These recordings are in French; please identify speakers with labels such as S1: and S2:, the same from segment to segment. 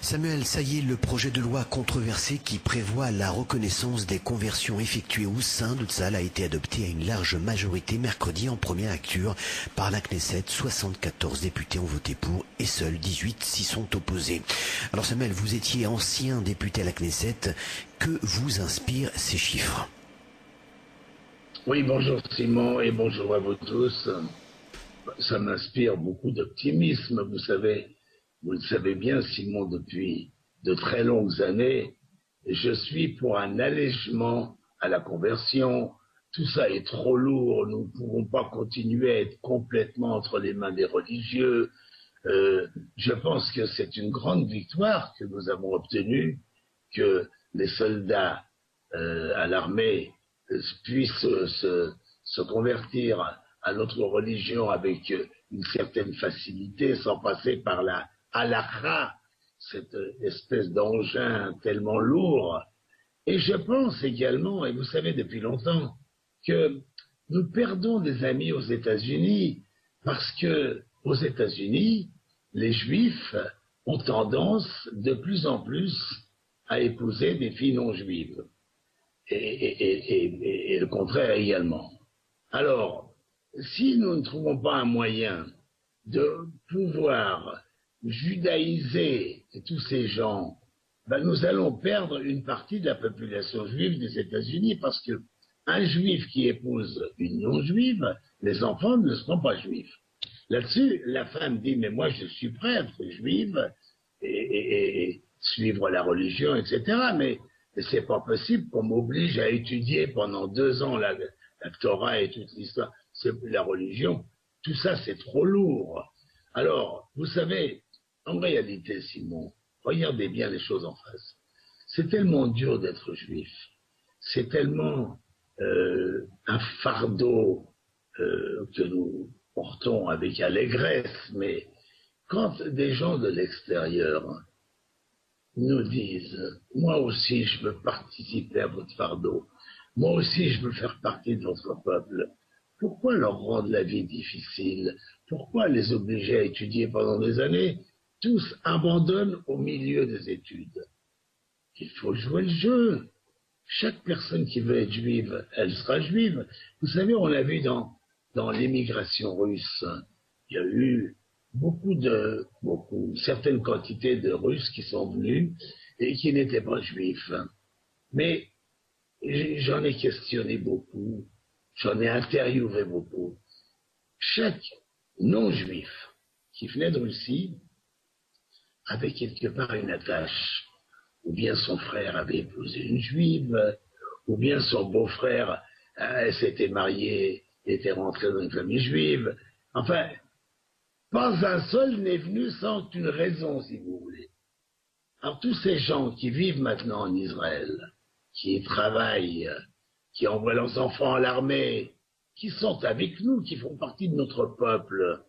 S1: Samuel, ça y est, le projet de loi controversé qui prévoit la reconnaissance des conversions effectuées au sein de Tzahal a été adopté à une large majorité mercredi en première lecture par la Knesset. 74 députés ont voté pour et seuls 18 s'y sont opposés. Alors Samuel, vous étiez ancien député à la Knesset. Que vous inspirent ces chiffres?
S2: Oui, bonjour Simon et bonjour à vous tous. Ça m'inspire beaucoup d'optimisme. Vous le savez bien, Simon, depuis de très longues années, je suis pour un allègement à la conversion. Tout ça est trop lourd. Nous ne pouvons pas continuer à être complètement entre les mains des religieux. Je pense que c'est une grande victoire que nous avons obtenue, que les soldats à l'armée puissent se convertir à notre religion avec une certaine facilité, sans passer par la halakha, cette espèce d'engin tellement lourd. Et je pense également, et vous savez depuis longtemps, que nous perdons des amis aux États-Unis parce que aux États-Unis, les Juifs ont tendance de plus en plus à épouser des filles non juives. Et le contraire également. Alors, si nous ne trouvons pas un moyen de pouvoir judaïser tous ces gens, nous allons perdre une partie de la population juive des États-Unis parce que un juif qui épouse une non-juive, les enfants ne seront pas juifs. Là-dessus, la femme dit, mais moi je suis prêt à être juive et suivre la religion, etc. Mais c'est pas possible qu'on m'oblige à étudier pendant 2 ans la Torah et toute l'histoire, la religion. Tout ça, c'est trop lourd. Alors, vous savez, en réalité, Simon, regardez bien les choses en face. C'est tellement dur d'être juif. C'est tellement un fardeau que nous portons avec allégresse. Mais quand des gens de l'extérieur nous disent « Moi aussi, je veux participer à votre fardeau. Moi aussi, je veux faire partie de votre peuple. » Pourquoi leur rendre la vie difficile? Pourquoi les obliger à étudier pendant des années? Tous abandonnent au milieu des études. Il faut jouer le jeu. Chaque personne qui veut être juive, elle sera juive. Vous savez, on l'a vu dans l'émigration russe. Il y a eu certaines quantités de Russes qui sont venus et qui n'étaient pas juifs. Mais j'en ai questionné beaucoup, j'en ai interviewé beaucoup. Chaque non-juif qui venait de Russie avait quelque part une attache. Ou bien son frère avait épousé une juive, ou bien son beau-frère s'était marié, était rentré dans une famille juive. Enfin, pas un seul n'est venu sans une raison, si vous voulez. Alors tous ces gens qui vivent maintenant en Israël, qui y travaillent, qui envoient leurs enfants à l'armée, qui sont avec nous, qui font partie de notre peuple,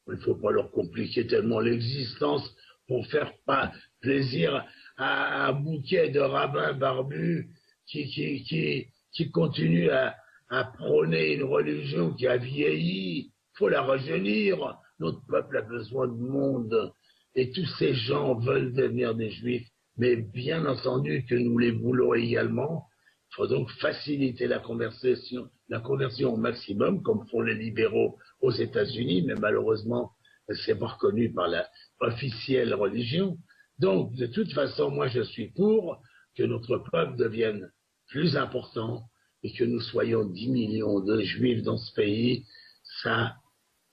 S2: il ne faut pas leur compliquer tellement l'existence pour faire pas plaisir à un bouquet de rabbins barbus qui continuent à prôner une religion qui a vieilli. Il faut la rajeunir. Notre peuple a besoin de monde. Et tous ces gens veulent devenir des juifs. Mais bien entendu que nous les voulons également. Il faut donc faciliter la conversion au maximum, comme font les libéraux aux États-Unis, mais malheureusement, c'est pas reconnu par la officielle religion. Donc, de toute façon, moi, je suis pour que notre peuple devienne plus important et que nous soyons 10 millions de juifs dans ce pays. Ça,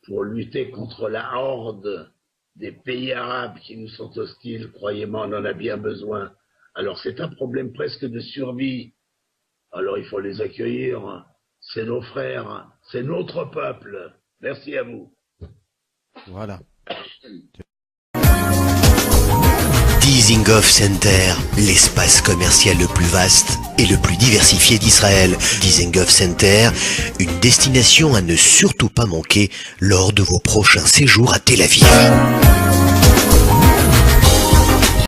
S2: pour lutter contre la horde des pays arabes qui nous sont hostiles, croyez-moi, on en a bien besoin. Alors, c'est un problème presque de survie. Alors, il faut les accueillir. C'est nos frères, c'est notre peuple. Merci à vous.
S1: Voilà. Dizengoff Center, l'espace commercial le plus vaste et le plus diversifié d'Israël. Dizengoff Center, une destination à ne surtout pas manquer lors de vos prochains séjours à Tel Aviv.